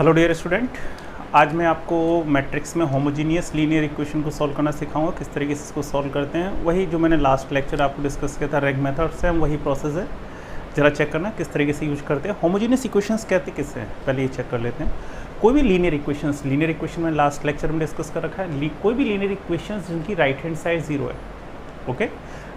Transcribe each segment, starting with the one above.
Hello dear student, आज मैं आपको मैट्रिक्स में होमोजीनियस लीनियर इक्वेशन को सॉल्व करना सिखाऊंगा। किस तरीके से इसको सॉल्व करते हैं, वही जो मैंने लास्ट लेक्चर आपको डिस्कस किया था रेग मेथड से, वही प्रोसेस है। ज़रा चेक करना किस तरीके से यूज करते हैं। होमोजीनियस इक्वेशंस कहते किससे हैं, पहले ये चेक कर लेते हैं। कोई भी लीनियर इक्वेशन में लास्ट लेक्चर में डिस्कस कर रखा है, कोई भी लीनियर इक्वेशन जिनकी राइट हैंड साइड जीरो है, ओके,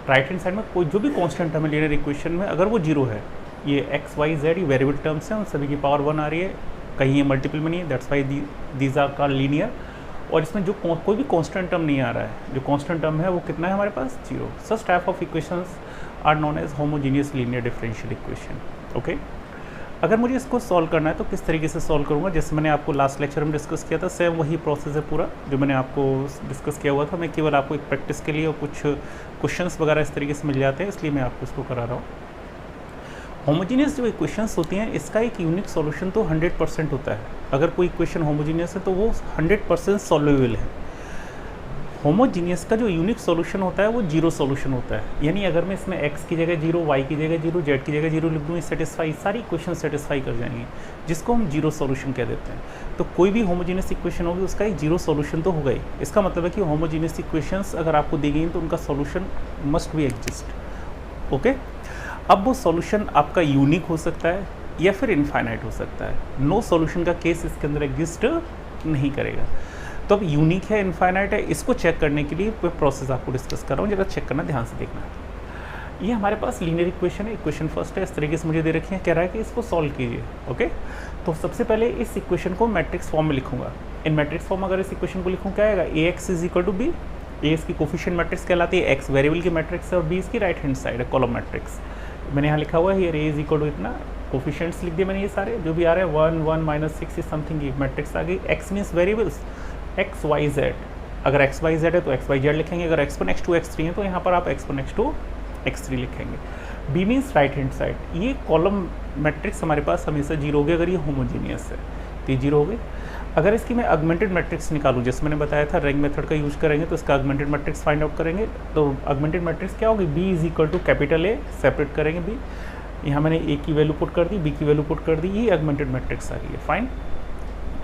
राइट हैंड साइड में कोई जो भी कॉन्स्टेंट टर्म है लीनियर इक्वेशन में, अगर वो जीरो है, ये एक्स वाई जेड ये वेरिएबल टर्म्स हैं, उन सभी की पावर 1 आ रही है, कहीं ये मल्टीपल में नहीं है, that's why these are called linear. और इसमें जो कोई भी कांस्टेंट टर्म नहीं आ रहा है, जो कांस्टेंट टर्म है वो कितना है हमारे पास, zero. Such type of equations are known as homogeneous linear differential equation, okay. अगर मुझे इसको सॉल्व करना है तो किस तरीके से सॉल्व करूँगा, जैसे मैंने आपको लास्ट लेक्चर में डिस्कस किया था, सेम वही प्रोसेस है पूरा जो मैंने आपको डिस्कस किया हुआ था। मैं केवल आपको एक प्रैक्टिस के लिए और कुछ क्वेश्चंस वगैरह इस तरीके से मिल जाते हैं, इसलिए मैं आपको इसको करा रहा हूँ। होमोजीनियस जो इक्वेशंस होती हैं, इसका एक यूनिक सॉल्यूशन तो 100% होता है। अगर कोई इक्वेशन होमोजीनियस है तो वो 100% सॉल्वेबल है। होमोजीनियस का जो यूनिक सॉल्यूशन होता है वो जीरो सॉल्यूशन होता है, यानी अगर मैं इसमें x की जगह जीरो, y की जगह जीरो, z की जगह जीरो लिख दूँ, सेटिस्फाई सारी इक्वेशन सेटिस्फाई कर जाएंगी, जिसको हम जीरो सॉल्यूशन कह देते हैं। तो कोई भी होमोजीनियस इक्वेशन होगी उसका एक जीरो सॉल्यूशन तो होगा ही। इसका मतलब है कि होमोजीनियस इक्वेशंस अगर आपको दी गई तो उनका solution must be exist, okay. अब वो सॉल्यूशन आपका यूनिक हो सकता है या फिर इनफाइनाइट हो सकता है। नो सॉल्यूशन का केस इसके अंदर एग्जिस्ट नहीं करेगा। तो अब यूनिक है, इनफाइनाइट है, इसको चेक करने के लिए कोई प्रोसेस आपको डिस्कस कर रहा हूँ, जरा चेक करना, ध्यान से देखना। ये हमारे पास लीनियर इक्वेशन है, इक्वेशन फर्स्ट है, इस तरीके से मुझे दे रखी है, कह रहा है कि इसको सॉल्व कीजिए, ओके। तो सबसे पहले इस इक्वेशन को मैट्रिक्स फॉर्म में लिखूंगा। इन मैट्रिक्स फॉर्म अगर इस इक्वेशन को लिखूँ क्या आएगा, A X is equal to B. A इसकी कोफिशिएंट मैट्रिक्स कहलाती है, एक्स वेरिएबल की मैट्रिक्स है और बी इसकी राइट हैंड साइड है, कॉलम मैट्रिक्स। मैंने यहाँ लिखा हुआ है here A is equal to इतना, कोफिशिएंट्स लिख दिए मैंने, ये सारे जो भी आ रहे हैं 1 1 माइनस 6 इज समथिंग, ये मैट्रिक्स आ गई। X means variables X Y Z, अगर एक्स वाई जेड है तो एक्स वाई जेड लिखेंगे, अगर X one X two X three है तो यहाँ पर आप X one X two X three लिखेंगे। B means right hand side, ये कॉलम मैट्रिक्स हमारे पास हमेशा जीरो होगी अगर ये होमोजीनियस है, तो ये जीरो हो गई। अगर इसकी मैं ऑगमेंटेड मैट्रिक्स निकालूँ, जैसे मैंने बताया था रेंग मेथड का यूज करेंगे तो इसका ऑगमेंटेड मैट्रिक्स फाइंड आउट करेंगे। तो ऑगमेंटेड मैट्रिक्स क्या होगी, B is equal to capital A, separate करेंगे बी, यहाँ मैंने ए की वैल्यू पुट कर दी, बी की वैल्यू पुट कर दी, ये ऑगमेंटेड मैट्रिक्स आ गई है, फाइन।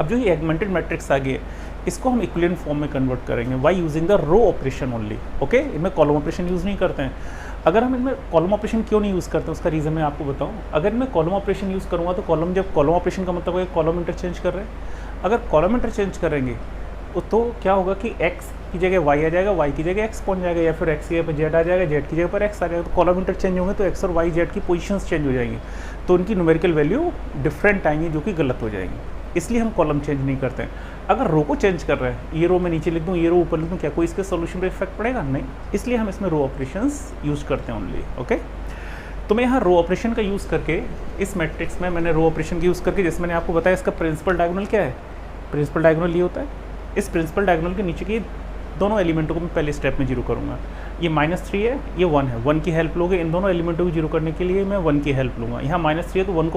अब जो ये ऑगमेंटेड मैट्रिक्स आ गई है, इसको हम इक्विवेलेंट फॉर्म में कन्वर्ट करेंगे by using the row operation only, okay. इनमें कॉलम ऑपरेशन यूज़ नहीं करते हैं। अगर हम इनमें कॉलम ऑपरेशन क्यों नहीं यूज़ करते, उसका रीज़न मैं आपको बताऊं। अगर मैं कॉलम ऑपरेशन यूज़ करूँगा तो कॉलम, जब कॉलम ऑपरेशन का मतलब है कॉलम इंटरचेंज कर रहे हैं, अगर कॉलम इंटरचेंज करेंगे तो क्या होगा कि x की जगह y आ जाएगा, y की जगह x पहुंच जाएगा, या फिर x की जगह पर z आ जाएगा, z की जगह पर x आ जाएगा। तो कॉलम इंटरचेंज होंगे तो x और y z की पोजीशंस चेंज हो जाएंगी, तो उनकी न्यूमेरिकल वैल्यू डिफरेंट आएंगी जो कि गलत हो जाएंगी, इसलिए हम कॉलम चेंज नहीं करते हैं। अगर रो को चेंज कर रहे हैं, ये रो मैं नीचे लिख दूँ, ये रो ऊपर लिख दूँ, क्या कोई इसके सोल्यूशन पर इफेक्ट पड़ेगा, नहीं, इसलिए हम इसमें रो ऑपरेशंस यूज़ करते हैं ओनली, ओके। तो मैं यहाँ रो ऑपरेशन का यूज़ करके इस मैट्रिक्स में मैंने रो ऑपरेशन का यूज़ करके, जैसे मैंने आपको बताया इसका प्रिंसिपल डायगोनल क्या है, प्रिंसिपल डायगोनल ये होता है। इस प्रिंसिपल डायगोनल के नीचे के दोनों एलिमेंटों को मैं पहले स्टेप में जीरो करूँगा। ये -3 है, ये 1 है, 1 की हेल्प लोगे। इन दोनों एलिमेंटों को जीरो करने के लिए मैं 1 की हेल्प लूँगा। यहाँ -3 है तो 1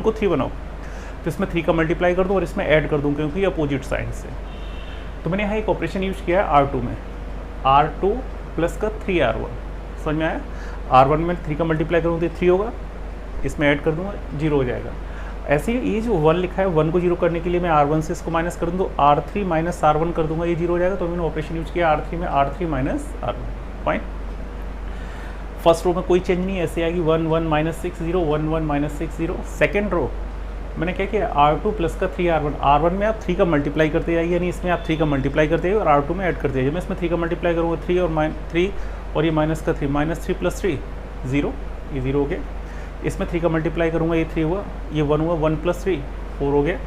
को 3 बनाओ, तो इसमें 3 का मल्टीप्लाई कर दूँ और इसमें ऐड कर दूँ, क्योंकि अपोजिट साइड से। तो मैंने यहाँ एक ऑपरेशन यूज़ किया है R2 में, R2 प्लस का 3R1, समझ में आया। R1 में 3 का मल्टीप्लाई करूँ तो 3 होगा, इसमें ऐड कर दूँगा, 0 हो जाएगा। ऐसे ही ये जो 1 लिखा है, 1 को जीरो करने के लिए मैं R1 से इसको माइनस कर दूँ तो R3 माइनस R1 कर दूंगा, ये 0 हो जाएगा। तो मैंने ऑपरेशन यूज किया R3 में, R3 minus R1, fine. First row में कोई चेंज नहीं, ऐसे आएगी 1 1 माइनस 6 0, 1 1 माइनस 6 0। सेकेंड रो मैंने क्या किया, R2 प्लस का 3R1, R1 में आप 3 का मल्टीप्लाई करते जाइए, यानी इसमें आप 3 का मल्टीप्लाई करते जाइए और R2 में ऐड करते जाइए। मैं इसमें 3 का मल्टीप्लाई करूँगा 3 और ये माइनस का 3, -3 प्लस 3 0, ये 0 हो गया। इसमें 3 का मल्टीप्लाई करूँगा, ये 3 हुआ, ये 1 हुआ, 1 प्लस 3 4 हो गया।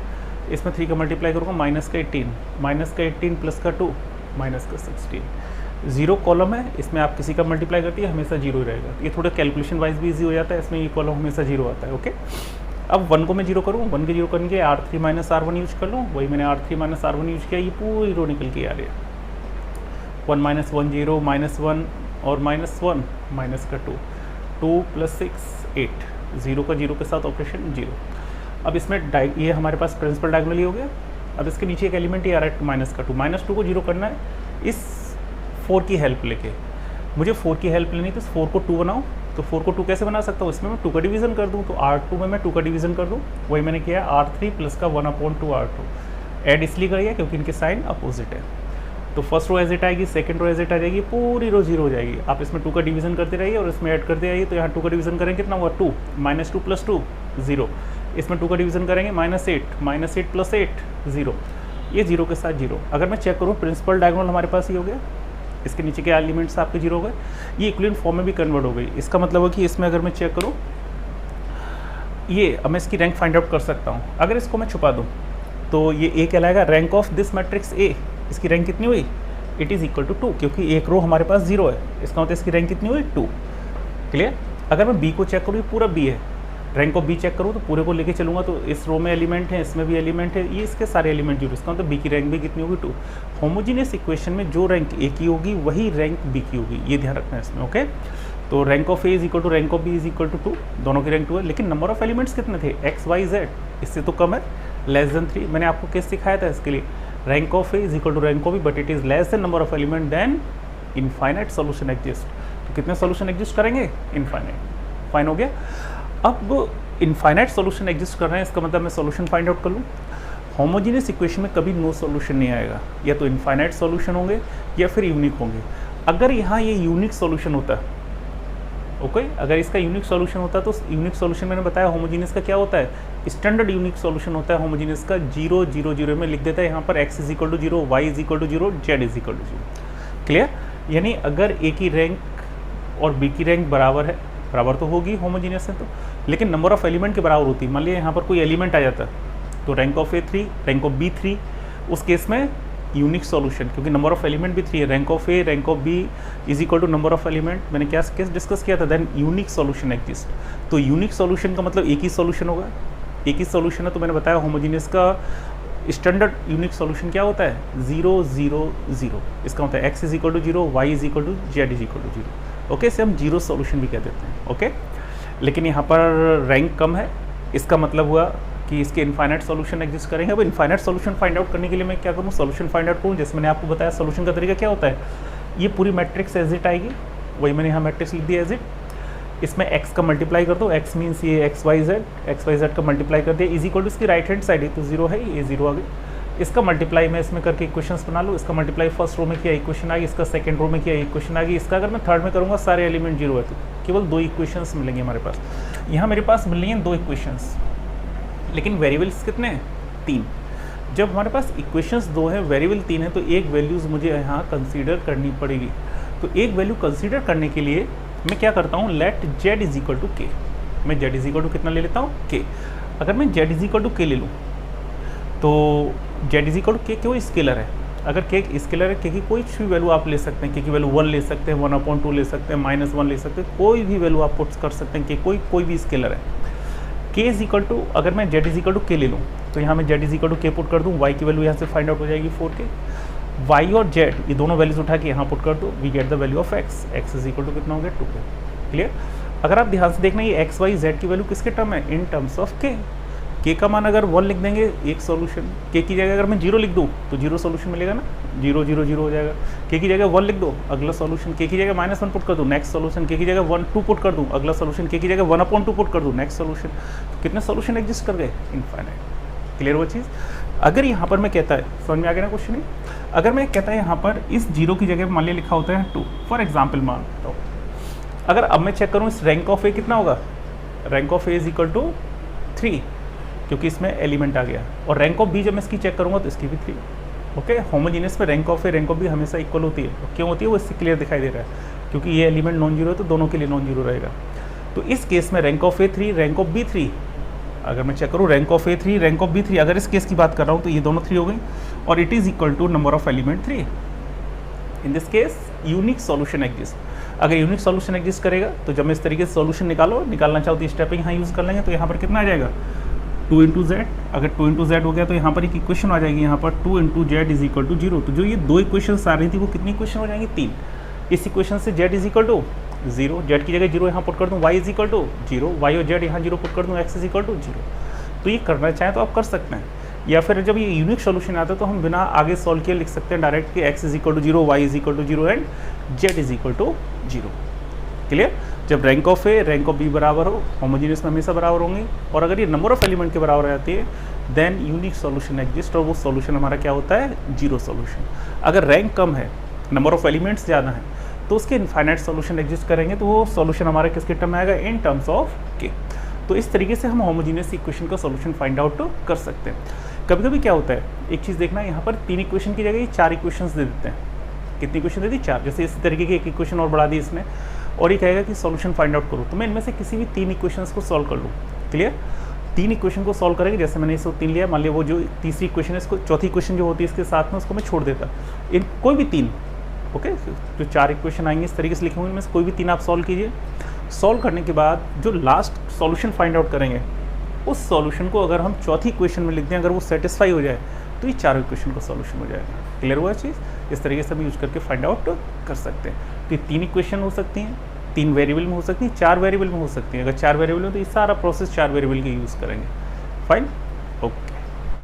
इसमें 3 का मल्टीप्लाई करूँगा, माइनस का 18 प्लस का 2 माइनस का 16, 0 कॉलम है, इसमें आप किसी का मल्टीप्लाई करती है हमेशा 0 रहेगा। ये थोड़ा कैलकुलेशन वाइज भी ईजी हो जाता है, इसमें ये कॉलम हमेशा 0 आता है, ओके। अब 1 को मैं 0 करूँ, 1 के 0 करने के R3 माइनस R1 यूज कर लूँ, वही मैंने R3 माइनस R1 यूज किया, ये पूरी रो निकल के आ रही है। 1 -1 0 -1 और -1 माइनस का 2 प्लस 6 8, 0 का 0 के साथ ऑपरेशन 0। अब इसमें ये हमारे पास प्रिंसिपल डायगोनल ही हो गया। अब इसके नीचे एक एलिमेंट ही आ रहा है माइनस का 2, -2 को 0 करना है इस 4 की हेल्प लेके। मुझे 4 की हेल्प लेनी तो इस 4 को 2 बनाओ तो 4 को 2 कैसे बना सकता हूँ, इसमें मैं 2 का डिवीज़न कर दूँ, तो R2 में मैं 2 का डिवीज़न कर दूँ, वही मैंने किया R3 प्लस का 1/2 R2। ऐड इसलिए करिए क्योंकि इनके साइन अपोजिट है। तो फर्स्ट रो एज इट आएगी, सेकंड रो एज इट आ जाएगी, पूरी रो 0 हो जाएगी। आप इसमें 2 का डिवीज़न करते रहिए और इसमें ऐड करते आइए। तो यहाँ 2 का डिवीज़न करेंगे कितना हुआ 2, -2 + 2 0। इसमें 2 का डिवीज़न करेंगे -8 + 8 0। ये 0 के साथ 0। अगर मैं चेक करूँ प्रिंसिपल डायगोनल हमारे पास ये हो गया, इसके नीचे के एलिमेंट्स आपके 0 हो गए, ये इक्विवेलेंट फॉर्म में भी कन्वर्ट हो गई। इसका मतलब है कि इसमें अगर मैं चेक करूँ ये, अब मैं इसकी रैंक फाइंड आउट कर सकता हूँ। अगर इसको मैं छुपा दूँ तो ये ए कहलाएगा rank of this matrix A. इसकी रैंक कितनी हुई, इट इज़ इक्वल टू 2, क्योंकि एक रो हमारे पास 0 है, इसका मतलब इसकी रैंक कितनी हुई 2। क्लियर। अगर मैं बी को चेक करूँ, पूरा बी है, रैंक ऑफ बी चेक करूँ तो पूरे को लेके चलूँगा तो इस रो में एलिमेंट है, इसमें भी एलिमेंट है, ये इसके सारे एलिमेंट 0, इसका मतलब बी की रैंक भी कितनी होगी 2। होमोजीनियस इक्वेशन में जो रैंक ए की होगी वही रैंक बी की होगी, ये ध्यान रखना है इसमें। ओके, तो rank of A is equal to rank of B is equal to 2, दोनों की रैंक 2 है। लेकिन नंबर ऑफ एलिमेंट्स कितने थे, एक्स वाई जेड, इससे तो कम है, लेस देन 3। मैंने आपको केस सिखाया था इसके लिए, rank of A is equal to rank of B but it is less than number of element then infinite solution exist. तो कितने सोल्यूशन एग्जिस्ट करेंगे, इनफाइनाइट। फाइन हो गया। अब इनफाइनाइट सोल्यूशन एग्जिस्ट कर रहे हैं, इसका मतलब मैं सोल्यूशन फाइंड आउट कर लूँ। होमोजीनियस इक्वेशन में कभी नो सोल्यूशन नहीं आएगा, या तो इनफाइनाइट सोल्यूशन होंगे या फिर यूनिक होंगे। अगर यहाँ ये यूनिक सोल्यूशन होता है, ओके, अगर इसका यूनिक सोल्यूशन होता है तो यूनिक सोल्यूशन मैंने बताया होमोजीनियस का क्या होता है, स्टैंडर्ड यूनिक सोल्यूशन होता है होमोजीनियस का 0 0 0 में लिख देता है यहाँ पर x is equal to 0, y is equal to 0, z is equal to 0। Clear. यानी अगर a की रैंक और b की रैंक बराबर है, बराबर तो होगी होमोजीनियस है तो, लेकिन नंबर ऑफ एलिमेंट के बराबर होती है। मान लिया यहाँ पर कोई एलिमेंट आ जाता तो rank of A 3, rank of B 3, उस केस में यूनिक सॉल्यूशन, क्योंकि नंबर ऑफ एलिमेंट भी 3 है, rank of A rank of B is equal to number of element. मैंने क्या केस डिस्कस किया था, देन यूनिक सॉल्यूशन एग्जिस्ट। तो यूनिक सॉल्यूशन का मतलब एक ही सॉल्यूशन होगा, एक ही सॉल्यूशन है। तो मैंने बताया होमोजीनियस का स्टैंडर्ड यूनिक सॉल्यूशन क्या होता है, 0 0 0। इसका मतलब X is equal to 0, Y is equal to Z is equal to 0। Okay, इसे हम 0 सॉल्यूशन भी कह देते हैं। ओके, लेकिन यहाँ पर रैंक कम है, इसका मतलब हुआ कि इसके इनफाइनाइट सॉल्यूशन एग्जिस्ट करेंगे। अब इनफाइनाइट सॉल्यूशन फाइंड आउट करने के लिए मैं क्या करूँ, सॉल्यूशन फाइंड आउट करूँ। जैसे मैंने आपको बताया सॉल्यूशन का तरीका क्या होता है, ये पूरी मैट्रिक्स एज इट आएगी, वही मैंने यहाँ मैट्रिक्स लिख दिया एज इट। इसमें x का मल्टीप्लाई कर दो, x मीन्स ये एक्स वाई जेड का मल्टीप्लाई कर दिया, इज इक्वल टू इसकी राइट हैंड साइड है तो 0 है, ये 0 आ गई। इसका मल्टीप्लाई मैं इसमें करके इक्वेशंस बना लूँ। इसका मल्टीप्लाई फर्स्ट रो में किया, इक्वेशन आ गई, इसका सेकंड रो में किया, इक्वेशन आ गई। इसका अगर मैं थर्ड में करूँगा सारे एलिमेंट 0 है तो केवल 2 इक्वेशंस मिलेंगे हमारे पास। यहाँ मेरे पास मिल रही हैं 2 इक्वेशंस, लेकिन वेरिएबल्स कितने हैं, 3। जब हमारे पास इक्वेशंस 2 हैं, वेरिएबल 3 है, तो एक वैल्यूज़ मुझे यहाँ कंसीडर करनी पड़ेगी। तो एक वैल्यू कंसीडर करने के लिए मैं क्या करता हूँ, let z is equal to K. मैं z इज इक्वल टू कितना ले लेता हूँ, k। अगर मैं z इज इक्वल टू के ले लूँ तो z इज इक्वल टू के क्यों, स्केलर है। अगर k स्केलर है, k की कोई भी वैल्यू आप ले सकते हैं, k की वैल्यू 1 ले सकते हैं, 1/2 ले सकते हैं, -1 ले सकते हैं, कोई भी वैल्यू आप पुट कर सकते हैं, k कोई भी स्केलर है। k इज इक्वल टू, अगर मैं z इज इक्वल टू के ले लूँ तो यहाँ मैं z इज इक्वल टू के पुट कर दूँ, y की वैल्यू यहाँ से फाइंड आउट हो जाएगी 4k। y और z ये दोनों वैल्यूज उठा के यहाँ पुट कर दो, we get the value of x, x is equal to कितना हो गया 2k। क्लियर। अगर आप ध्यान से देखना ये x y z की वैल्यू किसके टर्म है, इन टर्म्स ऑफ k का मान अगर 1 लिख देंगे एक सॉल्यूशन, k की जगह अगर मैं 0 लिख दूँ तो 0 सॉल्यूशन मिलेगा ना, 0 0 0 हो जाएगा। k की जगह 1 लिख दो, अगला सॉल्यूशन, k की जगह -1 पुट कर दूँ, नेक्स्ट सॉल्यूशन, k की जगह 1 2 पुट कर दूँ, अगला सॉल्यूशन, k की जगह 1/2 पुट कर दूँ, नेक्स्ट सॉल्यूशन। तो कितने सॉल्यूशन एग्जिस्ट कर गए, इनफाइनाइट। क्लियर वो चीज़। अगर यहाँ पर मैं कहता है, समझ में आ गया ना क्वेश्चन ही। अगर मैं कहता है यहाँ पर इस 0 की जगह मान लिया लिखा होता है 2, फॉर एग्जाम्पल मान लेता हूँ। अगर अब मैं चेक करूँ इस रैंक ऑफ ए कितना होगा, rank of A is equal to 3, क्योंकि इसमें एलिमेंट आ गया। और रैंक ऑफ बी जब मैं इसकी चेक करूँगा तो इसकी भी 3। ओके, होमोजीनियस में rank of A rank of B हमेशा इक्वल होती है। क्यों होती है वो इससे क्लियर दिखाई दे रहा है, क्योंकि ये एलिमेंट नॉन जीरो है तो दोनों के लिए नॉन जीरो रहेगा। तो इस केस में rank of A 3, rank of B 3। अगर मैं चेक करूँ rank of A 3, rank of B 3, अगर इस केस की बात कर रहा हूँ तो ये दोनों 3 हो गई, और it is equal to number of element 3। In this case unique solution exist. अगर यूनिक सॉल्यूशन एग्जिस्ट करेगा तो जब मैं इस तरीके से सॉल्यूशन निकालना चाहूँ तो स्टेप यहाँ यूज़ कर लेंगे। तो यहाँ पर कितना आ जाएगा, 2 × z। अगर 2 × z हो गया तो यहाँ पर एक इक्वेशन आ जाएगी, यहाँ पर 2 × z इज इक्वल टू 0। तो जो ये 2 इक्वेशन आ रही थी वो कितनी इक्वेशन हो जाएंगी, 3। इस इक्वेशन से z is equal to 0, z की जगह 0 यहाँ पुट कर दूँ, y is equal to 0, y और z यहाँ 0 पुट कर दूँ, x इज इक्वल टू 0। तो ये करना चाहें तो आप कर सकते हैं, या फिर जब ये यूनिक सॉल्यूशन आता है तो हम बिना आगे सॉल्व किए लिख सकते हैं डायरेक्ट कि x is equal to 0, y is equal to 0 and z is equal to 0। Clear. जब rank of A rank of B बराबर हो, होमोजीनियस में हमेशा बराबर होंगी, और अगर ये नंबर ऑफ एलिमेंट के बराबर रहती है देन यूनिक सॉल्यूशन एग्जिस्ट, और वो सॉल्यूशन हमारा क्या होता है, जीरो सॉल्यूशन। अगर रैंक कम है, नंबर ऑफ एलिमेंट्स ज़्यादा है, तो उसके इनफाइनाइट सॉल्यूशन एग्जिस्ट करेंगे, तो वो सॉल्यूशन हमारा किसके टर्म में आएगा, इन टर्म्स ऑफ के। तो इस तरीके से हम होमोजीनियस इक्वेशन का सॉल्यूशन फाइंड आउट कर सकते हैं। कभी कभी क्या होता है, एक चीज़ देखना, यहाँ पर 3 इक्वेशन की जगह ये 4 इक्वेशंस दे देते हैं। कितनी इक्वेशन दे दी, 4। जैसे इस तरीके की एक इक्वेशन और बढ़ा दी इसमें, और ये कहेगा कि सॉल्यूशन फाइंड आउट करो, तो मैं इनमें से किसी भी 3 इक्वेशंस को सॉल्व कर लूँ। क्लियर। 3 इक्वेशन को सॉल्व करेंगे, जैसे मैंने इसको 3 लिया, मान लिया वो जो तीसरी इक्वेशन है, इसको चौथी इक्वेशन जो होती है इसके साथ में, उसको मैं छोड़ देता। इन कोई भी 3, ओके, जो 4 इक्वेशन आएंगे इस तरीके से लिखे होंगे, इनमें से कोई भी 3 आप सॉल्व कीजिए। सॉल्व करने के बाद जो लास्ट सॉल्यूशन फाइंड आउट करेंगे, उस सॉल्यूशन को अगर हम चौथी इक्वेशन में लिख दें, अगर वो सेटिस्फाई हो जाए, तो ये 4 इक्वेशन का सॉल्यूशन हो जाएगा। क्लियर हुआ चीज़। इस तरीके से हम यूज करके फाइंड आउट कर सकते हैं। तो ये 3 इक्वेशन हो सकती हैं, 3 वेरिएबल में हो सकती हैं, 4 वेरिएबल में हो सकती हैं। अगर 4 वेरिएबल में, तो ये सारा प्रोसेस 4 वेरिएबल के यूज़ करेंगे। फाइन।